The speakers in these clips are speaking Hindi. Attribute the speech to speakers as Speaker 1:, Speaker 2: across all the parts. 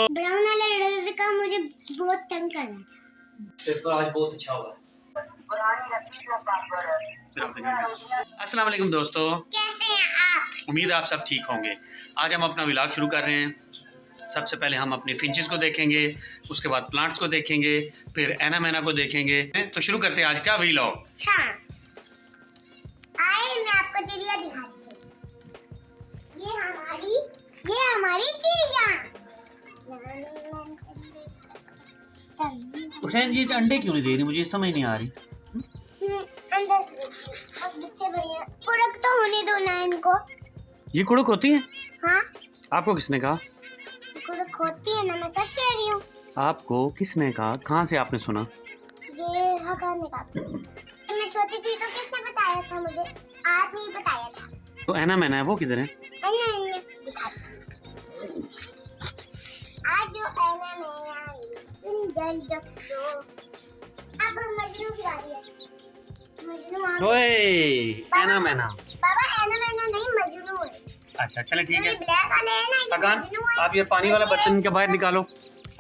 Speaker 1: ब्राउन वाला लड़का मुझे बहुत तंग कर रहा है।
Speaker 2: पेपर आज बहुत अच्छा हुआ। अस्सलाम वालेकुम दोस्तों,
Speaker 1: कैसे हैं आप?
Speaker 2: उम्मीद है आप सब ठीक होंगे। आज हम अपना व्लॉग शुरू कर रहे हैं। सबसे पहले हम अपनी फिंचेस को देखेंगे, उसके बाद प्लांट्स को देखेंगे, फिर एना मैना को देखेंगे। तो शुरू करते हैं आज का व्लॉग।
Speaker 1: हाँ, आइए मैं आपको चिड़िया दिखाती हूँ। ये हमारी चिड़िया।
Speaker 2: हुसैन जी अंडे क्यों नहीं दे रही, मुझे समझ नहीं आ रही।
Speaker 1: अंदर से अब बच्चे बढ़िया कुड़क तो होने दो ना इनको।
Speaker 2: ये कुड़क होती है?
Speaker 1: हाँ,
Speaker 2: आपको किसने कहा?
Speaker 1: कुड़क होती है ना, मैं सच कह रही हूँ।
Speaker 2: आपको किसने कहा? कहाँ से आपने सुना?
Speaker 1: ये हकार ने कहा। मैं छोटी थी तो किसने बताया था मुझे? आपने ही बताया था।
Speaker 2: तो एना मैना है, वो किधर है?
Speaker 1: मैंने दिखाती हूँ। आज जो एना मैना सुंदर डक्सो। अब मजनू की बारी है। मजनू
Speaker 2: ओए एना मैना।
Speaker 1: बाबा एना मैना नहीं, मजनू है।
Speaker 2: अच्छा चले ठीक
Speaker 1: ये
Speaker 2: है।
Speaker 1: ब्लैक वाले हैं ना, ये
Speaker 2: अगान,
Speaker 1: मजनू है।
Speaker 2: आप ये पानी वाला बर्तन इनके बाहर निकालो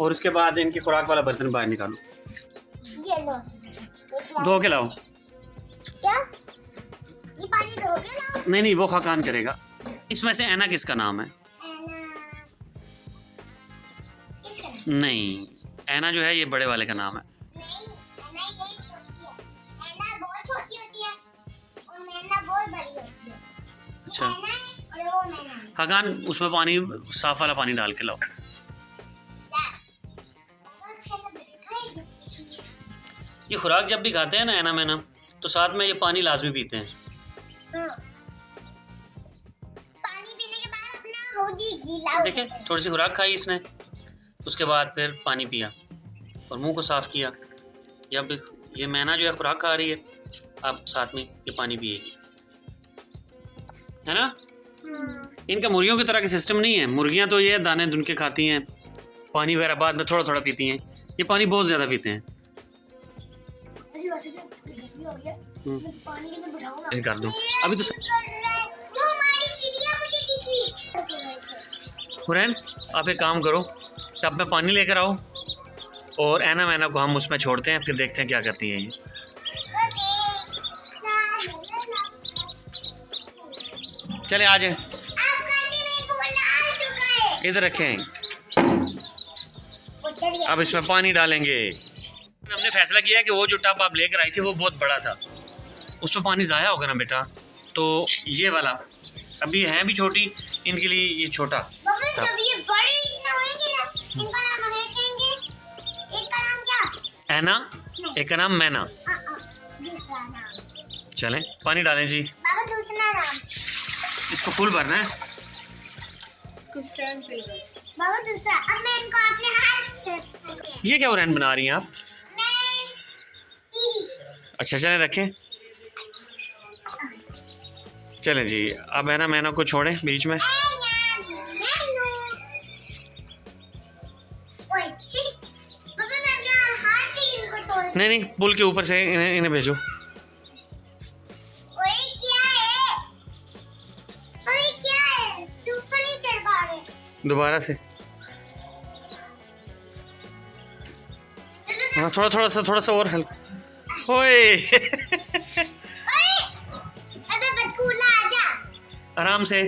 Speaker 2: और उसके बाद इनकी खुराक वाला बर्तन बाहर निकालो।
Speaker 1: ये लो,
Speaker 2: धो के लाओ।
Speaker 1: क्या ये पानी धो के लाओ?
Speaker 2: नहीं वो खाकान करेगा। इसमें से एना किसका नाम है?
Speaker 1: एना इसका नाम?
Speaker 2: नहीं, एना जो है ये बड़े वाले का नाम है।
Speaker 1: नहीं, एना यही छोटी है। एना बहुत छोटी होती है और मैना बहुत बड़ी होती है।
Speaker 2: अच्छा।
Speaker 1: ये एना है और वो मैना है।
Speaker 2: खाकान उसमें पानी, साफ वाला पानी डाल के लाओ। ये खुराक जब भी खाते हैं ना एना मैना, तो साथ में ये पानी लाजमी पीते हैं।
Speaker 1: हाँ। पानी पीने के बाद अपना हौदी गीला हो
Speaker 2: देखें,
Speaker 1: जाता है।
Speaker 2: थोड़ी सी खुराक खाई इसने, उसके बाद फिर पानी पिया और मुंह को साफ किया। जब ये मैना जो है खुराक खा रही है, अब साथ में ये पानी पिएगी, है ना?
Speaker 1: हाँ।
Speaker 2: इनका मुर्गियों की तरह का सिस्टम नहीं है। मुर्गियां तो ये दाने दुन के खाती हैं, पानी वगैरह बाद में थोड़ा थोड़ा पीती हैं। ये पानी बहुत ज़्यादा पीते हैं।
Speaker 1: पानी के अंदर बिठाऊंगा।
Speaker 2: कर दो अभी तो।
Speaker 1: वो हमारी चिड़िया मुझे दिखी।
Speaker 2: हुरैन, आप एक काम करो, टब में पानी लेकर आओ और एना मैना को हम उसमें छोड़ते हैं, फिर देखते हैं क्या करती है ये। चले आ जाए, इधर रखें। अब इसमें पानी डालेंगे। हमने फैसला किया कि वो जो टब आप लेकर आई थी वो बहुत बड़ा था, उसमें पानी ज़ाया होगा ना बेटा, तो ये वाला अभी है भी छोटी, इनके लिए ये छोटा टब।
Speaker 1: जब ये बड़े इतना होंगे ना, इनका नाम रखेंगे। एक का नाम क्या?
Speaker 2: एना, एक का नाम मैना।
Speaker 1: दूसरा नाम।
Speaker 2: चलें पानी डालें जी।
Speaker 1: बाबा दूसरा नाम।
Speaker 2: इसको फुल भरना है।
Speaker 3: इसको स्टैंड पे दो।
Speaker 1: बाबा दूसरा। अब मैं इनको अपने हाथ से
Speaker 2: ये क्या हुरैन बना रही हैं आप?
Speaker 1: मैं सीढ़ी।
Speaker 2: अच्छा चलें रखें। चलें जी, अब एना मैना को छोड़ें बीच में। नहीं पुल के ऊपर से इन्हें भेजो। दोबारा से। हाँ थोड़ा सा और हेल्प। ओए आराम से।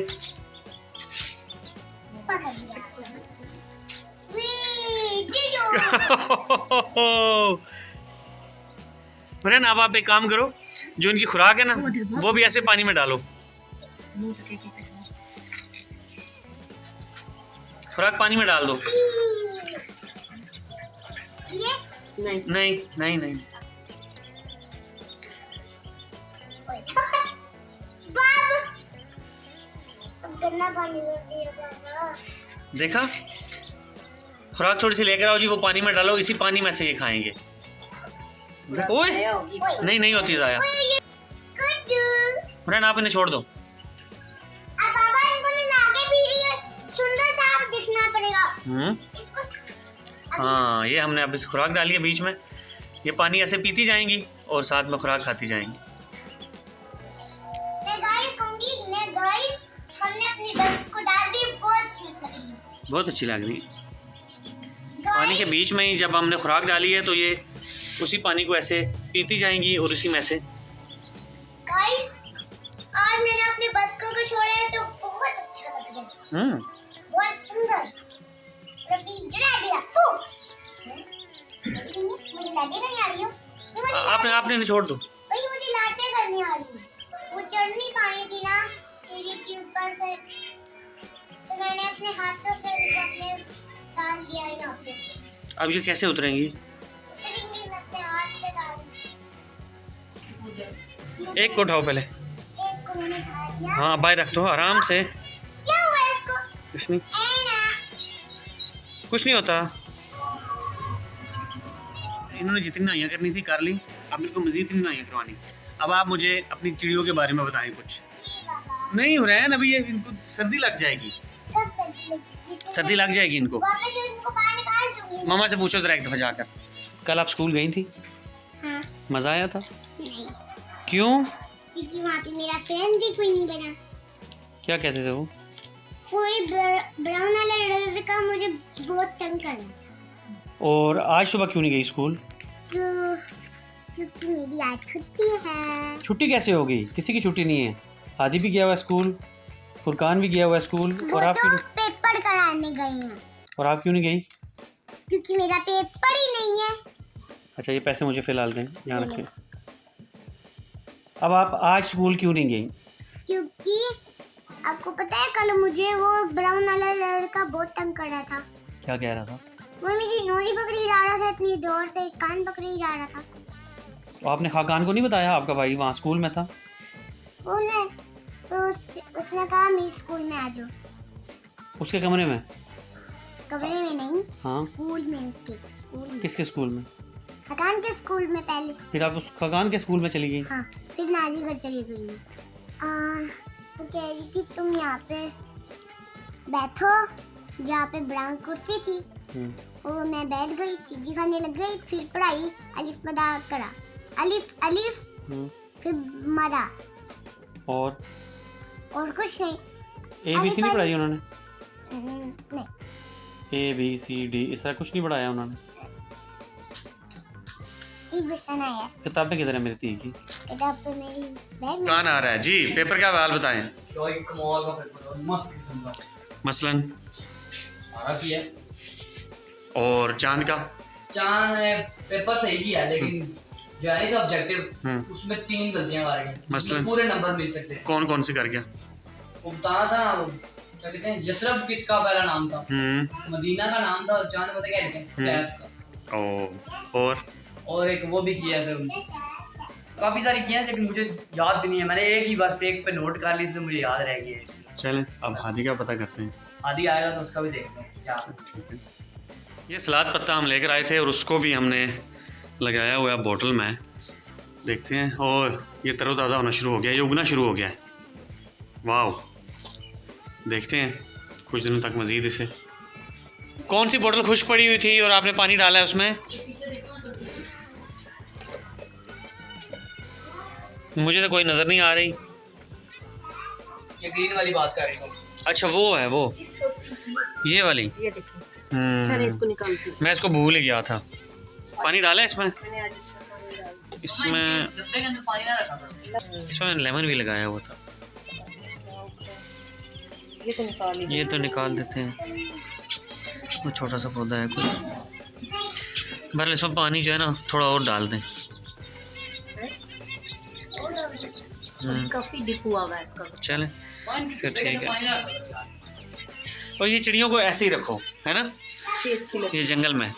Speaker 2: हुरैन, अब आप एक काम करो, जो इनकी खुराक है ना वो भी ऐसे पानी में डालो। खुराक पानी में डाल दो। नहीं देखा, खुराक थोड़ी सी लेकर आओ जी, वो पानी में डालो, इसी पानी में से ये खाएंगे। ओए नहीं होती ज़ाया। हुरैन आप इन्हें छोड़ दो। हाँ ये हमने अब इस खुराक डाली है बीच में, ये पानी ऐसे पीती जाएंगी और साथ में खुराक खाती जाएंगी। बहुत अच्छी लग रही है। पानी के बीच में ही जब हमने खुराक डाली है तो ये उसी पानी को ऐसे पीती जाएंगी और उसी में से।
Speaker 1: गाइस, आज मैंने अपने बच्चों को छोड़ा है तो बहुत अच्छा लग रहा है। बहुत सुंदर। मुझे लाते करनी आ रही हो।
Speaker 2: आपने नहीं छोड़ दो।
Speaker 1: भाई मुझे लाते करनी आ रही है। वो चढ़नी पानी थी ना सीढ़ी के ऊपर से, तो मैंने अपने हाथों से अपने डाल दिया यहाँ पे।
Speaker 2: अब ये कैसे उतरेंगी?
Speaker 1: उतरेंगी मैं अपने हाथ से डाल।
Speaker 2: एक को उठाओ पहले।
Speaker 1: एक को मैंने उठा दिया।
Speaker 2: हाँ बाहर रख दो आराम से।
Speaker 1: क्या हुआ इसको?
Speaker 2: कुछ नहीं, कुछ नहीं होता। इन्होंने जितनी नाइयाँ करनी थी कर ली, अब इनको मजीद इतनी नाइयाँ करवानी। अब आप मुझे अपनी चिड़ियों के बारे में बताएं कुछ। नहीं हो रहा है ना अभी, ये इनको सर्दी लग जाएगी।
Speaker 1: कब सर्दी लगेगी?
Speaker 2: सर्दी लग जाएगी इनको।
Speaker 1: वापस इनको बाहर निकाल दूंगी।
Speaker 2: मामा से पूछो जरा एक दफा जाकर। कल आप स्कूल गई थी?
Speaker 1: हाँ।
Speaker 2: मजा आया था?
Speaker 1: नहीं,
Speaker 2: क्यों?
Speaker 1: क्योंकि वहाँ पे मेरा फ्रेंड भी कोई नहीं बना।
Speaker 2: क्या कहते थे वो?
Speaker 1: कोई ब्राउन वाला लड़का मुझे बहुत तंग कर रहा था।
Speaker 2: और आज सुबह क्यों नहीं गई स्कूल?
Speaker 1: क्योंकि मेरी आज छुट्टी है।
Speaker 2: छुट्टी कैसे होगी? किसी की छुट्टी नहीं है। आदि भी गया हुआ है स्कूल, फुरकान भी गया हुआ है स्कूल।
Speaker 1: वो
Speaker 2: और आप
Speaker 1: तो पेपर कराने गए हैं।
Speaker 2: और आप क्यों नहीं गई?
Speaker 1: क्योंकि मेरा पेपर ही नहीं है।
Speaker 2: अच्छा ये पैसे मुझे फिलहाल दें, यहाँ रखें। अब आप आज स्कूल क्यों नहीं गई?
Speaker 1: क्योंकि आपको पता है कल मुझे वो ब्राउन वाला लड़का बहुत तंग कर रहा था।
Speaker 2: क्या कह रहा था?
Speaker 1: वो मेरी नोरी पकड़ी जा रहा था इतनी जोर से, कान पकड़ी जा रहा था।
Speaker 2: तो आपने खाकान को नहीं बताया? आपका भाई वहाँ स्कूल में था।
Speaker 1: स्कूल में? तो उसने कहा मैं स्कूल में आ जाओ।
Speaker 2: उसके कमरे में?
Speaker 1: कमरे में नहीं,
Speaker 2: हाँ
Speaker 1: स्कूल में। उसके स्कूल में।
Speaker 2: किसके स्कूल में?
Speaker 1: खकान के स्कूल में पहले।
Speaker 2: फिर आप उस खाकान के स्कूल में चली गई?
Speaker 1: हाँ, फिर नाजी घर चली गई मैं। वो कह रही थी तुम यहाँ पे बैठो जहाँ पे ब्राउन कुर्सी थी। और मैं बैठ गई, चीजी खाने लग गई। फिर पढ़ाई अलिफ मदा करा, अलिफ अलिफ फिर मदा। और कुछ नहीं।
Speaker 2: ABC नहीं पढ़ाई उन्होंने?
Speaker 1: नहीं,
Speaker 2: ABCD इस तरह कुछ नहीं पढ़ाया उन्होंने?
Speaker 1: एक बस आया।
Speaker 2: किताबें किधर है मेरी ती की?
Speaker 1: किताब पे मेरी बैग में।
Speaker 2: कौन आ रहा है जी? पेपर का हाल बताएं।
Speaker 4: कमाल का पेपर, मस्त किस्म का।
Speaker 2: मसलन
Speaker 4: सारा किया।
Speaker 2: और चांद का?
Speaker 4: चांद ने पेपर सही किया लेकिन जो है नहीं तो ऑब्जेक्टिव उसमें 3 गलतियां कर गई।
Speaker 2: मसलन
Speaker 4: पूरे नंबर मिल सकते हैं।
Speaker 2: कौन कौन से कर गया?
Speaker 4: वो बताना था ना, वो क्या कहते हैं, यशरफ किसका पहला नाम था? मदीना का नाम था। और चांद पता क्या लिखे? कैफ का। और एक वो भी किया सर। काफी सारी किया लेकिन मुझे याद नहीं है। मैंने एक पे नोट कर ली तो मुझे याद रह गई है।
Speaker 2: चलें अब हादी का पता करते हैं।
Speaker 4: आदि आएगा तो उसका भी देखते हैं क्या।
Speaker 2: ठीक है, ये सलाद पत्ता हम लेकर आए थे और उसको भी हमने लगाया हुआ है बोतल में। देखते हैं। और ये तरोताज़ा होना शुरू हो गया, ये उगना शुरू हो गया है। वाह, देखते हैं कुछ दिनों तक मज़ीद इसे। कौन सी बोतल खुश्क पड़ी हुई थी और आपने पानी डाला है उसमें? मुझे तो कोई नज़र नहीं आ रही।
Speaker 4: ये ग्रीन वाली बात कर रही हूँ।
Speaker 2: अच्छा वो है, वो ये वाली।
Speaker 3: ये देखिए, इसको निकालती हूँ।
Speaker 2: मैं इसको भूल ही गया था। पानी डाला है इसमें?
Speaker 3: मैंने आज
Speaker 2: इसमें
Speaker 4: डब्बे के अंदर पानी ना रखा था।
Speaker 2: इसमें लेमन भी लगाया हुआ था। ये तो निकाल देते हैं। वो छोटा सा पौधा है कोई। बहरहाल इसमें पानी जो है ना थोड़ा और डाल दें।
Speaker 3: काफी डिप हुआ हुआ है इसका।
Speaker 2: चलें फिर ठीक है। और ये चिड़ियों को ऐसे ही रखो, है ना?
Speaker 3: अच्छी लगती
Speaker 2: ये जंगल में